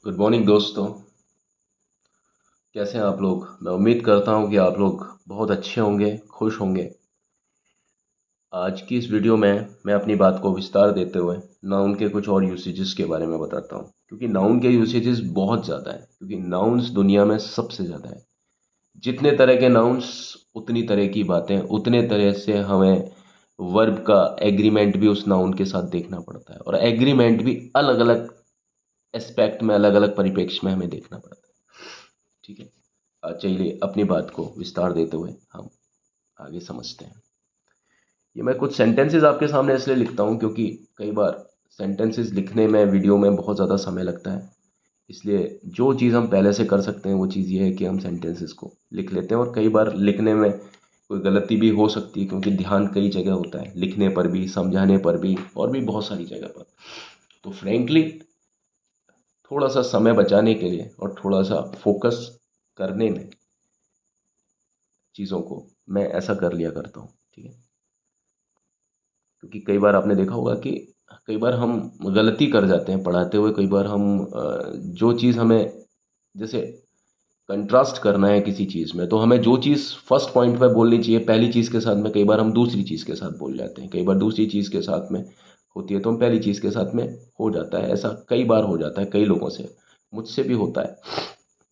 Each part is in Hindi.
गुड मॉर्निंग दोस्तों। कैसे हैं आप लोग? मैं उम्मीद करता हूं कि आप लोग बहुत अच्छे होंगे, खुश होंगे। आज की इस वीडियो में मैं अपनी बात को विस्तार देते हुए नाउन के कुछ और यूसेजेस के बारे में बताता हूं, क्योंकि नाउन के यूसेजेस बहुत ज़्यादा हैं, क्योंकि नाउन्स दुनिया में सबसे ज़्यादा है। जितने तरह के नाउन्स उतनी तरह की बातें, उतने तरह से हमें वर्ब का एग्रीमेंट भी उस नाउन के साथ देखना पड़ता है, और एग्रीमेंट भी अलग अलग एस्पेक्ट में, अलग अलग परिप्रेक्ष्य में हमें देखना पड़ता है। ठीक है। चलिए अपनी बात को विस्तार देते हुए हम आगे समझते हैं। ये मैं कुछ सेंटेंसेस आपके सामने इसलिए लिखता हूँ क्योंकि कई बार सेंटेंसेस लिखने में, वीडियो में बहुत ज़्यादा समय लगता है। इसलिए जो चीज़ हम पहले से कर सकते हैं वो चीज़ ये है कि हम सेंटेंसेस को लिख लेते हैं, और कई बार लिखने में कोई गलती भी हो सकती है, क्योंकि ध्यान कई जगह होता है, लिखने पर भी, समझाने पर भी, और भी बहुत सारी जगह पर। तो फ्रेंकली थोड़ा सा समय बचाने के लिए और थोड़ा सा फोकस करने में चीज़ों को, मैं ऐसा कर लिया करता हूँ। ठीक है। क्योंकि कई बार आपने देखा होगा कि कई बार हम गलती कर जाते हैं पढ़ाते हुए। कई बार हम जो चीज़ हमें, जैसे कंट्रास्ट करना है किसी चीज़ में, तो हमें जो चीज़ फर्स्ट पॉइंट पे बोलनी चाहिए पहली चीज़ के साथ में, कई बार हम दूसरी चीज़ के साथ बोल जाते हैं। कई बार दूसरी चीज़ के साथ में होती है तो हम पहली चीज़ के साथ में हो जाता है। ऐसा कई बार हो जाता है कई लोगों से, मुझसे भी होता है।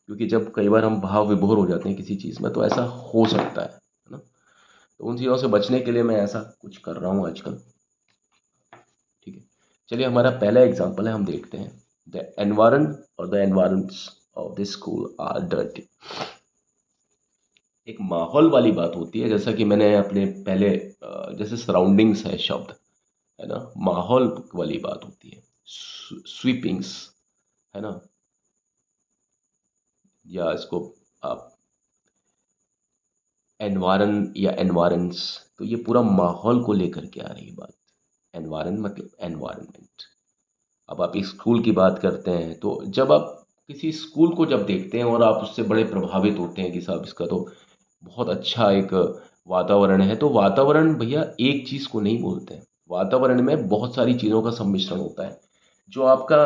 क्योंकि जब कई बार हम भाव विभोर हो जाते हैं किसी चीज़ में, तो ऐसा हो सकता है ना। तो उन चीज़ों से बचने के लिए मैं ऐसा कुछ कर रहा हूँ आजकल। ठीक है। चलिए हमारा पहला एग्जांपल है, हम देखते हैं। द एनवायरन और the environments of the school are dirty. एक माहौल वाली बात होती है, जैसा कि मैंने अपने पहले जैसे सराउंडिंग्स है शब्द, है ना, माहौल वाली बात होती है। स्वीपिंग्स, है ना, या इसको आप एनवायरन या एनवायरन्स, तो ये पूरा माहौल को लेकर के आ रही है बात। एनवायरन मतलब एनवायरनमेंट। अब आप स्कूल की बात करते हैं, तो जब आप किसी स्कूल को जब देखते हैं और आप उससे बड़े प्रभावित होते हैं कि साहब इसका तो बहुत अच्छा एक वातावरण है, तो वातावरण भैया एक चीज़ को नहीं बोलते हैं। वातावरण में बहुत सारी चीज़ों का सम्मिश्रण होता है, जो आपका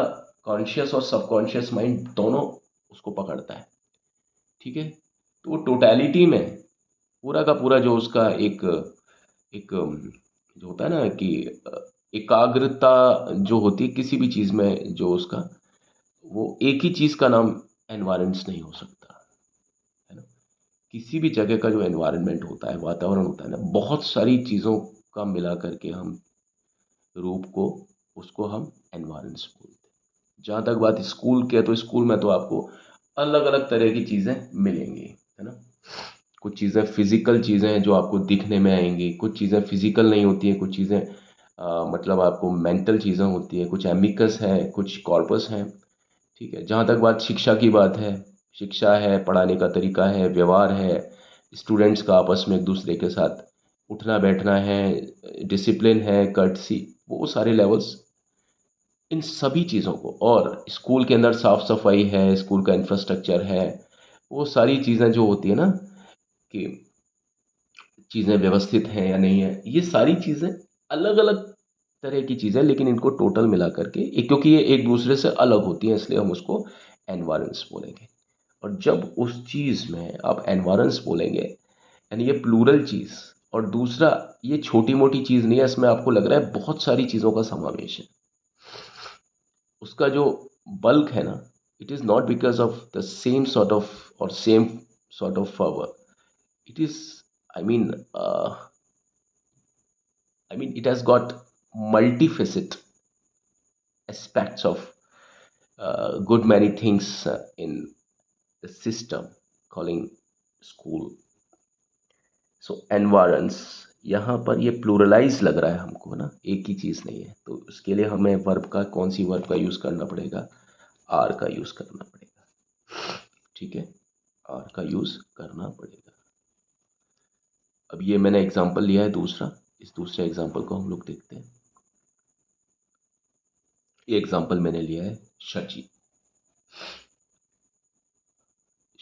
कॉन्शियस और सबकॉन्शियस माइंड दोनों उसको पकड़ता है। ठीक है। तो वो टोटैलिटी में पूरा का पूरा जो उसका एक एक जो होता है ना कि एकाग्रता जो होती है किसी भी चीज़ में, जो उसका वो एक ही चीज़ का नाम एनवायरमेंट्स नहीं हो सकता, है ना। किसी भी जगह का जो एनवायरनमेंट होता है, वातावरण होता है ना, बहुत सारी चीज़ों का मिला करके हम रूप को, उसको हम एनवायरमेंट्स बोलते हैं। जहाँ तक बात स्कूल की है, तो स्कूल में तो आपको अलग अलग तरह की चीज़ें मिलेंगी, है ना। कुछ चीज़ें फिजिकल चीज़ें हैं जो आपको दिखने में आएंगी, कुछ चीज़ें फिजिकल नहीं होती हैं, कुछ चीज़ें मतलब आपको मेंटल चीज़ें होती है, कुछ एमिकस है, कुछ कॉर्पस है। ठीक है। जहाँ तक बात शिक्षा की बात है, शिक्षा है, पढ़ाने का तरीका है, व्यवहार है, स्टूडेंट्स का आपस में एक दूसरे के साथ उठना बैठना है, डिसिप्लिन है, कर्टसी, वो सारे लेवल्स, इन सभी चीज़ों को, और स्कूल के अंदर साफ सफाई है, स्कूल का इंफ्रास्ट्रक्चर है, वो सारी चीज़ें जो होती है ना, कि चीज़ें व्यवस्थित हैं या नहीं है, ये सारी चीज़ें अलग अलग तरह की चीज़ें, लेकिन इनको टोटल मिला करके एक, क्योंकि ये एक दूसरे से अलग होती हैं, इसलिए हम उसको एनवायरमेंट्स बोलेंगे। और जब उस चीज़ में आप एनवायरमेंट्स बोलेंगे, यानी ये प्लूरल चीज़, और दूसरा ये छोटी मोटी चीज़ नहीं है, इसमें आपको लग रहा है बहुत सारी चीज़ों का समावेश है। उसका जो बल्क है ना, it is not because of the same sort of और same sort of power. It is, I mean, it has got multifaceted aspects of good many things in the system calling school. So environs, यहाँ पर ये प्लूरलाइज लग रहा है हमको ना, एक ही चीज़ नहीं है, तो उसके लिए हमें वर्ब का, कौन सी वर्ब का यूज़ करना पड़ेगा? आर का यूज़ करना पड़ेगा। ठीक है। आर का यूज़ करना पड़ेगा। अब ये मैंने एग्जांपल लिया है दूसरा, इस दूसरे एग्जांपल को हम लोग देखते हैं। ये एग्जांपल मैंने लिया है Shachi.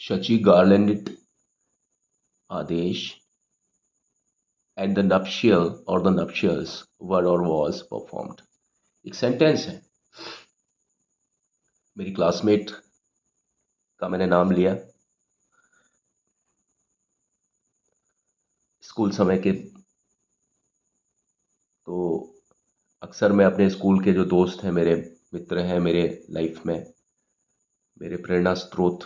Shachi garlanded Adesh and the nuptial or the nuptials were or was performed। एक सेंटेंस है, मेरी क्लासमेट का मैंने नाम लिया। स्कूल समय के तो अक्सर मैं अपने स्कूल के जो दोस्त हैं, मेरे मित्र हैं, मेरे लाइफ में मेरे प्रेरणा स्रोत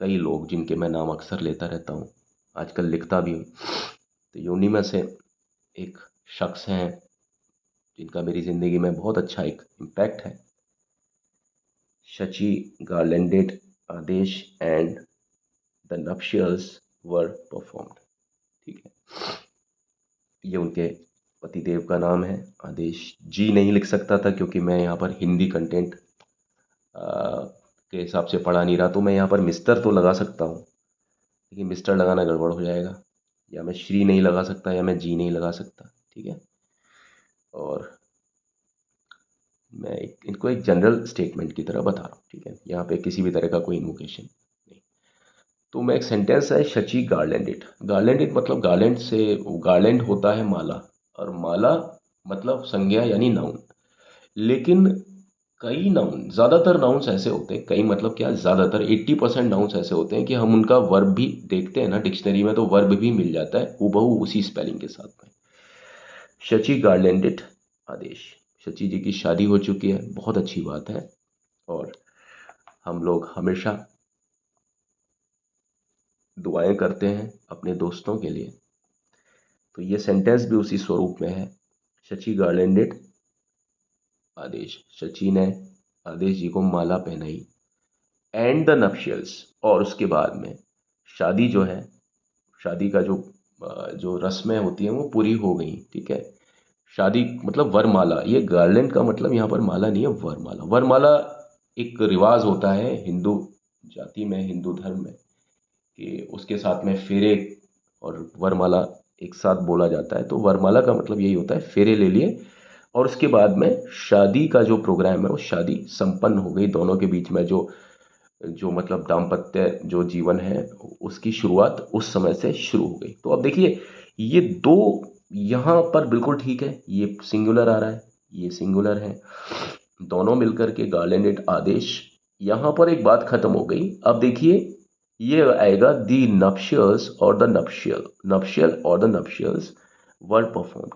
कई लोग जिनके मैं नाम अक्सर लेता रहता हूँ, आजकल लिखता भी हूँ। तो ये उन्हीं में से एक शख्स हैं जिनका मेरी ज़िंदगी में बहुत अच्छा एक इम्पैक्ट है। शची गार्लैंडेड आदेश एंड द नuptials वर परफॉर्म्ड। ठीक है, ये उनके पतिदेव का नाम है। आदेश जी नहीं लिख सकता था क्योंकि मैं यहाँ पर हिंदी कंटेंट के हिसाब से पढ़ा नहीं रहा, तो मैं यहाँ पर मिस्टर तो लगा सकता हूँ, लेकिन मिस्टर लगाना गड़बड़ हो जाएगा। या मैं श्री नहीं लगा सकता या मैं जी नहीं लगा सकता। ठीक है, और मैं इनको एक जनरल स्टेटमेंट की तरह बता रहा हूँ। ठीक है, यहाँ पे किसी भी तरह का कोई इन्वोकेशन नहीं। तो मैं एक सेंटेंस है, शची गार्लैंडेड। गार्लैंडेड मतलब गार्लैंड से, गार्लैंड होता है माला, और माला मतलब संज्ञा यानी नाउन। लेकिन कई नाउन, ज़्यादातर नाउन्स ऐसे होते हैं, कई मतलब क्या, ज़्यादातर 80% नाउन्स ऐसे होते हैं कि हम उनका वर्ब भी देखते हैं ना डिक्शनरी में, तो वर्ब भी मिल जाता है हूबहू उसी स्पेलिंग के साथ में। शची गार्लैंडेड आदेश, शची जी की शादी हो चुकी है, बहुत अच्छी बात है। और हम लोग हमेशा दुआएं करते हैं अपने दोस्तों के लिए। तो ये सेंटेंस भी उसी स्वरूप में है। शची गार्लैंडेड आदेश, शची ने आदेश जी को माला पहनाई। एंड द नप्शियल्स, और उसके बाद में शादी जो है, शादी का जो रस्में होती हैं वो पूरी हो गई। ठीक है, शादी मतलब वरमाला, ये गार्लैंड का मतलब यहाँ पर माला नहीं है, वरमाला। वरमाला एक रिवाज होता है हिंदू जाति में, हिंदू धर्म में, कि उसके साथ में फेरे और वरमाला एक साथ बोला जाता है। तो वरमाला का मतलब यही होता है, फेरे ले लिए और उसके बाद में शादी का जो प्रोग्राम है वो शादी संपन्न हो गई। दोनों के बीच में जो जो मतलब दाम्पत्य जो जीवन है उसकी शुरुआत उस समय से शुरू हो गई। तो अब देखिए, ये दो यहाँ पर बिल्कुल ठीक है, ये सिंगुलर आ रहा है, ये सिंगुलर है, दोनों मिलकर के गार्लैंडेड आदेश। यहाँ पर एक बात खत्म हो गई। अब देखिए, ये आएगा दी नप्शियल्स और द नप्शियल, नप्शियल और द नप्शियल्स वर परफॉर्म्ड।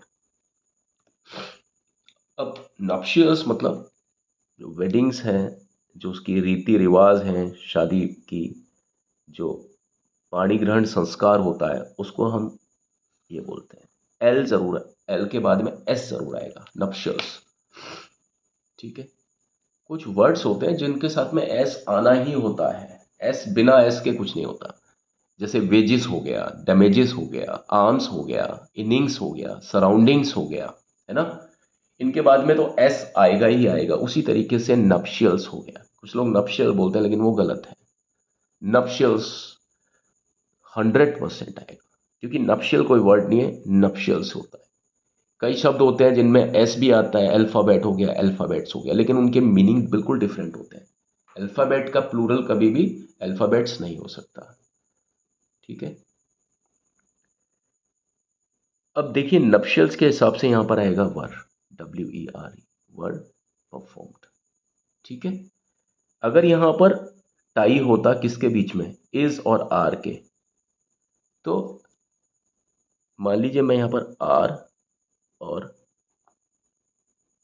अब नप्शियल्स मतलब जो वेडिंग्स हैं, जो उसकी रीति रिवाज हैं, शादी की जो पाणी ग्रहण संस्कार होता है, उसको हम ये बोलते हैं। एल जरूर है, एल के बाद में एस जरूर आएगा, नप्शियल्स। ठीक है, कुछ वर्ड्स होते हैं जिनके साथ में एस आना ही होता है, एस बिना एस के कुछ नहीं होता। जैसे वेजिस हो गया, डैमेजेस हो गया, आर्म्स हो गया, इनिंग्स हो गया, सराउंडिंग्स हो गया, है ना, इनके बाद में तो एस आएगा ही आएगा। उसी तरीके से नप्शियल्स हो गया, कुछ लोग नप्शियल बोलते हैं लेकिन वो गलत है। नप्शियल्स 100% आएगा, क्योंकि नप्शियल कोई वर्ड नहीं है, नप्शियल्स होता है। कई शब्द होते हैं जिनमें एस भी आता है, अल्फ़ाबेट हो गया, अल्फ़ाबेट्स हो गया, लेकिन उनके मीनिंग बिल्कुल डिफरेंट होते हैं। अल्फ़ाबेट का प्लूरल कभी भी अल्फ़ाबेट्स नहीं हो सकता। ठीक है, अब देखिए नप्शियल्स के हिसाब से यहाँ पर आएगा वर, WERE, वर परफॉर्म्ड। ठीक है, अगर यहाँ पर टाई होता किसके बीच में, इज और आर के, तो मान लीजिए मैं यहाँ पर आर और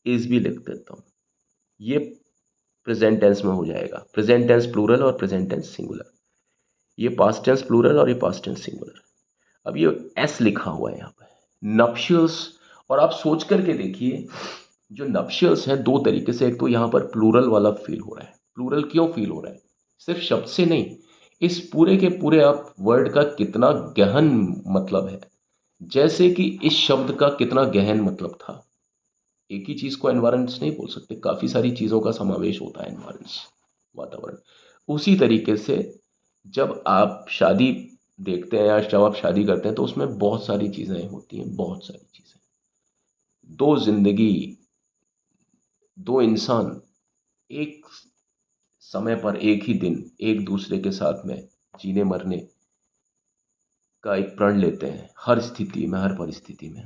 इज भी लिख देता हूँ, ये प्रेजेंट टेंस में हो जाएगा। प्रेजेंट टेंस प्लूरल और प्रेजेंट टेंस सिंगुलर, ये पास्ट टेंस प्लूरल और ये पास्ट टेंस सिंगुलर। अब ये एस लिखा हुआ है यहाँ पे, नप्शियल्स। और आप सोच करके देखिए, जो नप्शियल्स है दो तरीके से, एक तो यहाँ पर प्लूरल वाला फील हो रहा है। प्लूरल क्यों फील हो रहा है, सिर्फ शब्द से नहीं, इस पूरे के पूरे आप वर्ड का कितना गहन मतलब है। जैसे कि इस शब्द का कितना गहन मतलब था। एक ही चीज को एनवायरमेंट्स नहीं बोल सकते, काफी सारी चीजों का समावेश होता है एनवायरमेंट्स, वातावरण। उसी तरीके से जब आप शादी देखते हैं या जब आप शादी करते हैं तो उसमें बहुत सारी चीजें होती हैं, बहुत सारी चीजें। दो जिंदगी, दो इंसान एक समय पर एक ही दिन एक दूसरे के साथ में जीने मरने का एक प्रण लेते हैं, हर स्थिति में, हर परिस्थिति में,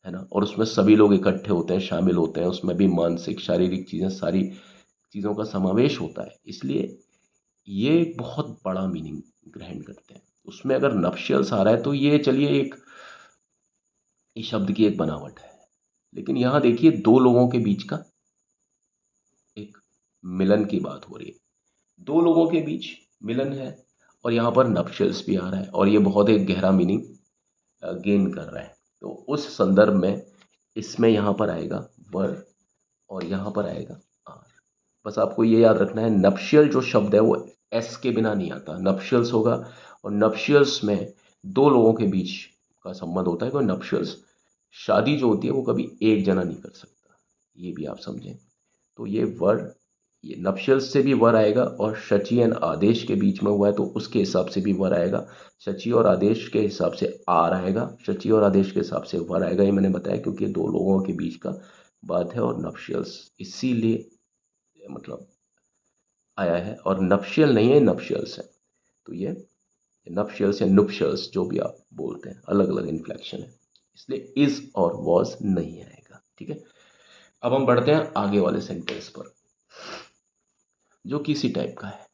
है ना। और उसमें सभी लोग इकट्ठे होते हैं, शामिल होते हैं, उसमें भी मानसिक शारीरिक चीज़ें सारी चीज़ों का समावेश होता है, इसलिए ये एक बहुत बड़ा मीनिंग ग्रहण करते हैं। उसमें अगर नप्शियल्स आ रहा है तो ये चलिए एक इस शब्द की एक बनावट है, लेकिन यहाँ देखिए दो लोगों के बीच का एक मिलन की बात हो रही है। दो लोगों के बीच मिलन है और यहाँ पर नप्शियल्स भी आ रहा है और ये बहुत एक गहरा मीनिंग गेन कर रहा है। तो उस संदर्भ में इसमें यहाँ पर आएगा वर और यहाँ पर आएगा आर। बस आपको ये याद रखना है, नप्शियल जो शब्द है वो एस के बिना नहीं आता, नप्शियल्स होगा। और नप्शियल्स में दो लोगों के बीच का संबंध होता है। कोई नप्शियल्स शादी जो होती है वो कभी एक जना नहीं कर सकता, ये भी आप समझें। तो ये वर, ये नप्शियल्स से भी वर आएगा और शची एंड आदेश के बीच में हुआ है तो उसके हिसाब से भी वर आएगा। शची और आदेश के हिसाब से आर आएगा, शची और आदेश के हिसाब से वर आएगा। ये मैंने बताया क्योंकि ये दो लोगों के बीच का बात है और नप्शियल्स इसीलिए मतलब आया है, और नप्शियल नहीं है, नप्शियल्स है। तो ये नप्शियल्स या नुप्शियल्स जो भी आप बोलते हैं, अलग अलग इन्फ्लेक्शन है, इसलिए इज और वॉज नहीं आएगा। ठीक है, अब हम बढ़ते हैं आगे वाले सेंटेंस पर जो किसी टाइप का है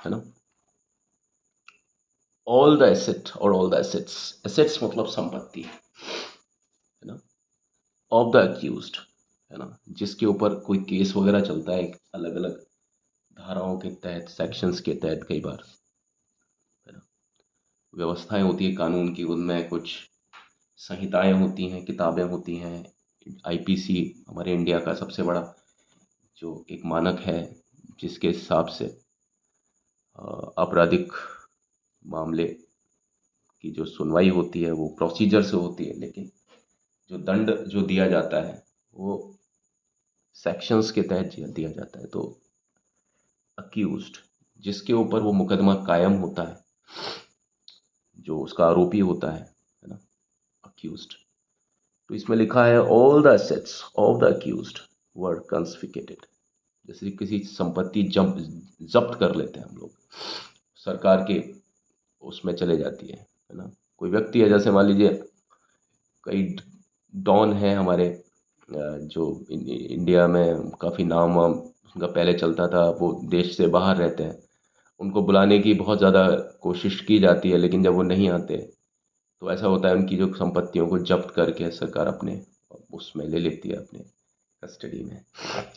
ना। ऑल द एसेट और ऑल द एसेट्स, एसेट्स मतलब संपत्ति है ना, ऑफ द अक्यूज्ड है ना, जिसके ऊपर कोई केस वगैरह चलता है अलग अलग धाराओं के तहत, सेक्शंस के तहत, कई बार है ना व्यवस्थाएं होती है कानून की, उनमें कुछ संहिताएं होती हैं, किताबें होती हैं। आईपीसी हमारे इंडिया का सबसे बड़ा जो एक मानक है जिसके हिसाब से आपराधिक मामले की जो सुनवाई होती है वो प्रोसीजर से होती है, लेकिन जो दंड जो दिया जाता है वो सेक्शंस के तहत दिया जाता है। तो अक्यूज्ड, जिसके ऊपर वो मुकदमा कायम होता है, जो उसका आरोपी होता है ना, अक्यूज्ड। तो इसमें लिखा है all the assets of the accused were confiscated. जैसे किसी संपत्ति जब्त कर लेते हैं हम लोग, सरकार के उसमें चले जाती है ना। कोई व्यक्ति है, जैसे मान लीजिए कई डॉन हैं हमारे जो इंडिया में काफ़ी नाम वाम उनका पहले चलता था, वो देश से बाहर रहते हैं, उनको बुलाने की बहुत ज़्यादा कोशिश की जाती है, लेकिन जब वो नहीं आते तो ऐसा होता है उनकी जो संपत्तियों को जब्त करके सरकार अपने उसमें ले लेती है, अपने कस्टडी में।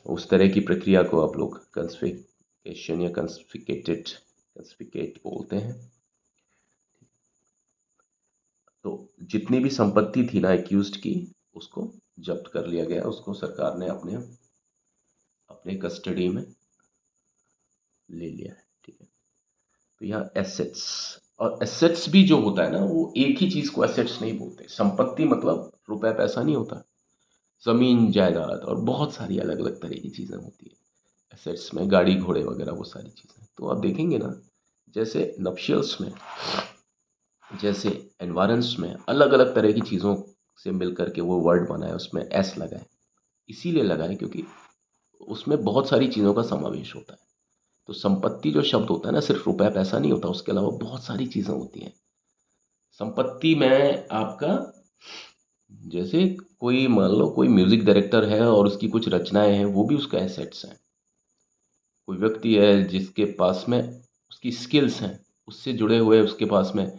उस तरह की प्रक्रिया को आप लोग कंस्फिकेशन या कंस्फिकेट बोलते हैं। तो जितनी भी संपत्ति थी ना एक्यूज्ड की, उसको जब्त कर लिया गया, उसको सरकार ने अपने अपने कस्टडी में ले लिया है। ठीक है, तो यहाँ एसेट्स, और एसेट्स भी जो होता है ना वो एक ही चीज़ को एसेट्स नहीं बोलते। संपत्ति मतलब रुपए पैसा नहीं होता, ज़मीन जायदाद और बहुत सारी अलग अलग तरह की चीज़ें होती है एसेट्स में, गाड़ी घोड़े वगैरह वो सारी चीज़ें। तो आप देखेंगे ना, जैसे नप्शियल्स में, जैसे एनवायरन्स में अलग अलग तरह की चीज़ों से मिल करके वो वर्ड बना है, उसमें एस लगा है। इसीलिए लगा है क्योंकि उसमें बहुत सारी चीज़ों का समावेश होता है। तो संपत्ति जो शब्द होता है ना, सिर्फ रुपया पैसा नहीं होता, उसके अलावा बहुत सारी चीज़ें होती हैं संपत्ति में। आपका जैसे कोई मान लो कोई म्यूज़िक डायरेक्टर है और उसकी कुछ रचनाएं हैं, वो भी उसका एसेट्स हैं। कोई व्यक्ति है जिसके पास में उसकी स्किल्स हैं, उससे जुड़े हुए उसके पास में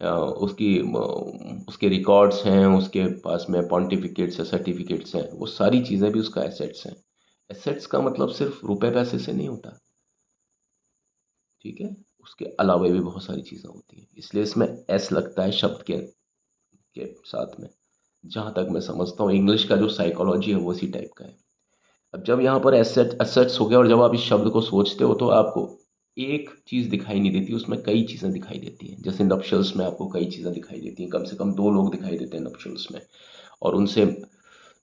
उसके रिकॉर्ड्स हैं, उसके पास में पॉन्टिफिकेट्स है, सर्टिफिकेट्स हैं, वो सारी चीज़ें भी उसका एसेट्स हैं। एसेट्स का मतलब सिर्फ रुपए पैसे से नहीं होता, ठीक है, उसके अलावा भी बहुत सारी चीज़ें होती हैं, इसलिए इसमें एस लगता है शब्द के साथ में। जहाँ तक मैं समझता हूँ इंग्लिश का जो साइकोलॉजी है वो इसी टाइप का है। अब जब यहाँ पर एसेट्स हो गया और जब आप इस शब्द को सोचते हो तो आपको एक चीज़ दिखाई नहीं देती, उसमें कई चीज़ें दिखाई देती हैं। जैसे नप्शियल्स में आपको कई चीज़ें दिखाई देती हैं, कम से कम दो लोग दिखाई देते हैं नप्शियल्स में, और उनसे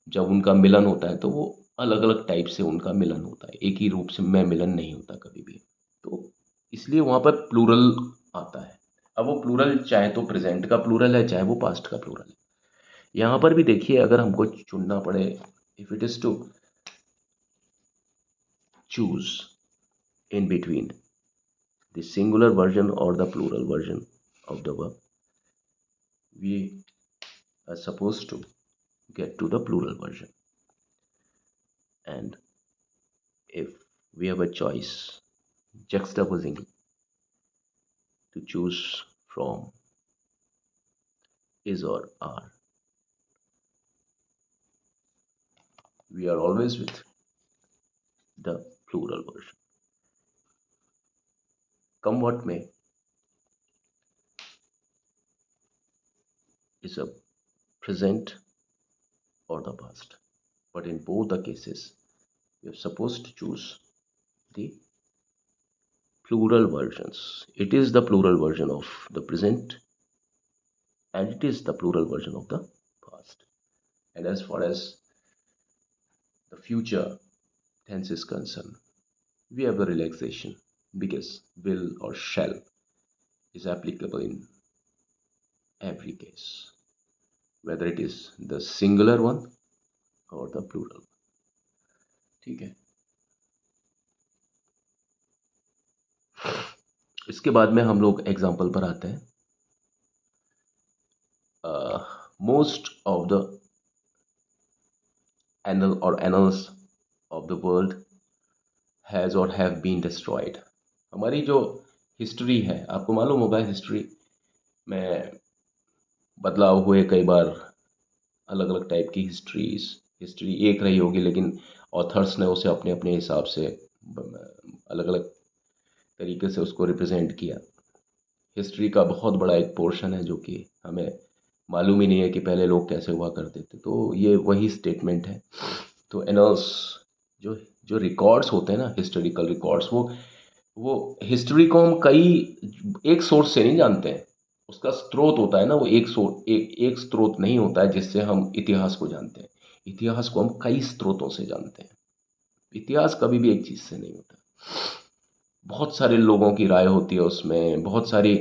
जब उनका मिलन होता है तो वो अलग अलग टाइप से उनका मिलन होता है, एक ही रूप से में मिलन नहीं होता कभी भी। तो इसलिए वहाँ पर प्लूरल आता है। अब वो प्लूरल चाहे तो प्रेजेंट का प्लूरल है, चाहे वो पास्ट का प्लूरल है। यहाँ पर भी देखिए, अगर हमको चुनना पड़े, if it is to choose in between the singular version or the plural version of the verb, we are supposed to get to the plural version. And if we have a choice, juxtaposing, to choose from is or are. We are always with the plural version. Come what may, is a present or the past. But in both the cases, we are supposed to choose the plural versions. It is the plural version of the present and it is the plural version of the past. And as far as the future tense is concerned, we have a relaxation because will or shall is applicable in every case, whether it is the singular one और द प्लूरल. ठीक है. इसके बाद में हम लोग एग्जाम्पल पर आते हैं. मोस्ट ऑफ द एनल और annuls of the world has और हैव बीन डिस्ट्रॉयड. हमारी जो हिस्ट्री है, आपको मालूम होगा हिस्ट्री में बदलाव हुए कई बार, अलग अलग टाइप की हिस्ट्री एक रही होगी, लेकिन ऑथर्स ने उसे अपने अपने हिसाब से अलग अलग तरीके से उसको रिप्रेजेंट किया. हिस्ट्री का बहुत बड़ा एक पोर्शन है जो कि हमें मालूम ही नहीं है कि पहले लोग कैसे हुआ करते थे. तो ये वही स्टेटमेंट है. तो एनल्स जो जो रिकॉर्ड्स होते हैं ना, हिस्टोरिकल रिकॉर्ड्स, वो हिस्ट्री को हम एक सोर्स से नहीं जानते हैं. उसका स्रोत होता है ना, वो एक स्रोत नहीं होता है जिससे हम इतिहास को जानते हैं. इतिहास को हम कई स्रोतों से जानते हैं. इतिहास कभी भी एक चीज़ से नहीं होता. बहुत सारे लोगों की राय होती है उसमें, बहुत सारी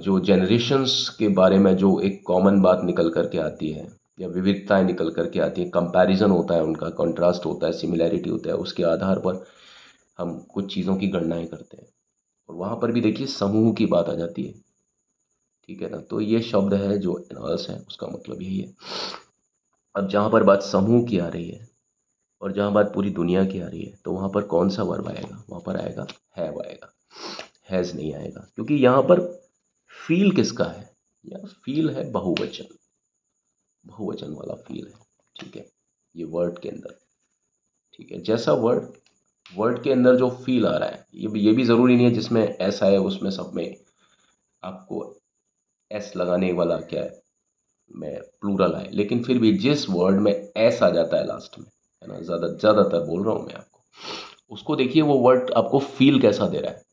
जो जनरेशन्स के बारे में जो एक कॉमन बात निकल कर के आती है या विविधताएं निकल कर के आती हैं, कंपैरिजन होता है, उनका कॉन्ट्रास्ट होता है, सिमिलैरिटी होता है, उसके आधार पर हम कुछ चीज़ों की गणनाएं करते हैं. और वहाँ पर भी देखिए समूह की बात आ जाती है. ठीक है ना. तो ये शब्द है जो एनॉल्स है, उसका मतलब यही है. अब जहाँ पर बात समूह की आ रही है और जहाँ बात पूरी दुनिया की आ रही है, तो वहाँ पर कौन सा वर्ब आएगा? वहाँ पर आएगा हैव आएगा, हैज़ नहीं आएगा. क्योंकि यहाँ पर फील किसका है? या फील है बहुवचन, बहुवचन वाला फील है. ठीक है, ये वर्ड के अंदर. ठीक है, जैसा वर्ड के अंदर जो फील आ रहा है, ये भी ज़रूरी नहीं है जिसमें एस आए उसमें सब में आपको एस लगाने वाला क्या है, में प्लूरल आए. लेकिन फिर भी जिस वर्ड में एस आ जाता है लास्ट में, है ना, ज़्यादातर बोल रहा हूँ मैं आपको, उसको देखिए वो वर्ड आपको फील कैसा दे रहा है.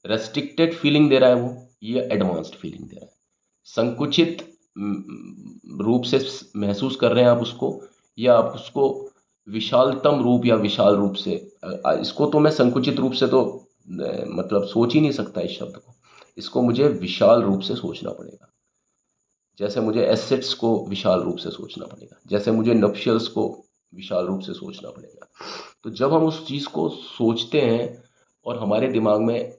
रेस्ट्रिक्टेड फीलिंग दे रहा है वो, ये एडवांस्ड फीलिंग दे रहा है. संकुचित रूप से महसूस कर रहे हैं आप उसको, या आप उसको विशालतम रूप या विशाल रूप से, इसको तो मैं संकुचित रूप से तो मतलब सोच ही नहीं सकता इस शब्द को. इसको मुझे विशाल रूप से सोचना पड़ेगा. जैसे मुझे एसेट्स को विशाल रूप से सोचना पड़ेगा, जैसे मुझे नप्शियल्स को विशाल रूप से सोचना पड़ेगा. तो जब हम उस चीज़ को सोचते हैं और हमारे दिमाग में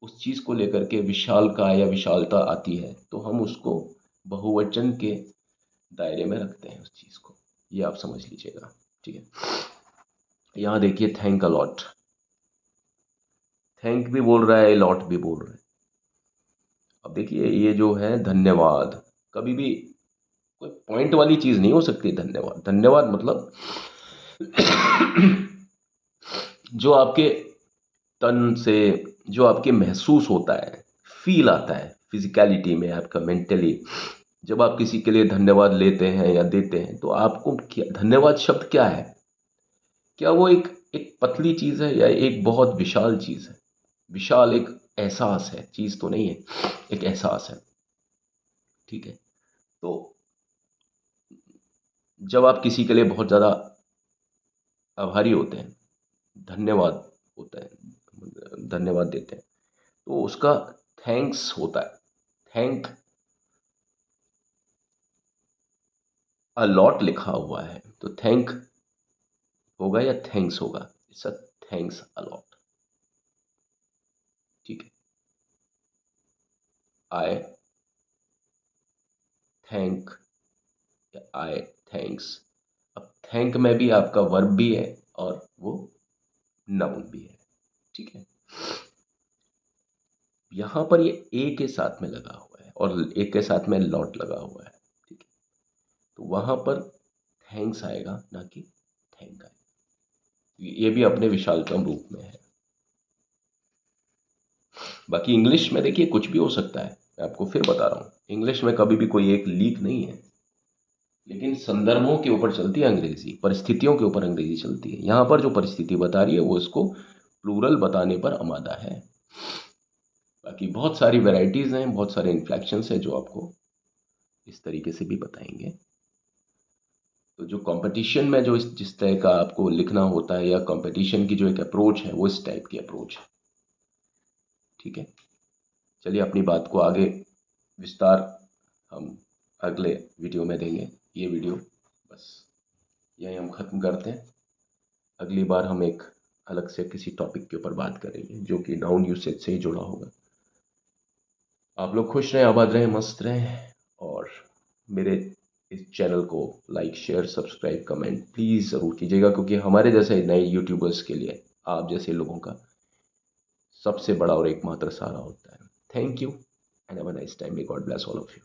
उस चीज़ को लेकर के विशाल का या विशालता आती है, तो हम उसको बहुवचन के दायरे में रखते हैं उस चीज़ को. ये आप समझ लीजिएगा. ठीक है, यहाँ देखिए थैंक अ लॉट. थैंक भी बोल रहा है, लॉट भी बोल रहा है. अब देखिए ये जो है धन्यवाद, कभी भी कोई पॉइंट वाली चीज़ नहीं हो सकती. धन्यवाद, धन्यवाद मतलब जो आपके तन से, जो आपके महसूस होता है, फील आता है फिजिकलिटी में आपका, मेंटली. जब आप किसी के लिए धन्यवाद लेते हैं या देते हैं, तो आपको क्या धन्यवाद शब्द क्या है? क्या वो एक एक पतली चीज़ है या एक बहुत विशाल चीज़ है? विशाल एक एहसास है, चीज़ तो नहीं है, एक एहसास है. ठीक है. तो जब आप किसी के लिए बहुत ज़्यादा आभारी होते हैं, धन्यवाद होता है, धन्यवाद देते हैं, तो उसका थैंक्स होता है. थैंक अलॉट लिखा हुआ है, तो थैंक होगा या थैंक्स होगा? It's a thanks a lot. ठीक है. आई थैंक या आई थैंक्स. अब थैंक में भी आपका वर्ब भी है और वो नाउन भी है। ठीक है, यहाँ पर ये ए के साथ में लगा हुआ है और ए के साथ में लॉट लगा हुआ है। ठीक है, तो वहाँ पर थैंक्स आएगा, ना कि थैंक आएगा। ये भी अपने विशालतम रूप में है। बाकी इंग्लिश में देखिए कुछ भी हो सकता है, मैं आपको फिर बता रहा हूँ, इंग्लिश में कभी भी कोई एक लीक नहीं है, लेकिन संदर्भों के ऊपर चलती है अंग्रेजी, परिस्थितियों के ऊपर अंग्रेजी चलती है। यहाँ पर जो परिस्थिति बता रही है वो इसको प्लूरल बताने पर आमादा है। बाकी बहुत सारी वैरायटीज़ हैं, बहुत सारे इन्फ्लेक्शंस हैं जो आपको इस तरीके से भी बताएंगे। तो जो कंपटीशन में जो इस जिस तरह का आपको लिखना होता है, या कंपटीशन की जो एक अप्रोच है, वो इस टाइप की अप्रोच है। ठीक है, चलिए अपनी बात को आगे विस्तार हम अगले वीडियो में देंगे। ये वीडियो बस यही हम ख़त्म करते हैं। अगली बार हम एक अलग से किसी टॉपिक के ऊपर बात करेंगे जो कि नाउन यूसेज से ही जुड़ा होगा। आप लोग खुश रहें, आबाद रहें, मस्त रहें, और मेरे इस चैनल को like, share, subscribe, comment please ज़रूर कीजिएगा, क्योंकि हमारे जैसे नए यूट्यूबर्स के लिए आप जैसे लोगों का सबसे बड़ा और एकमात्र सहारा होता है। Thank you and have a nice time. May God bless all of you.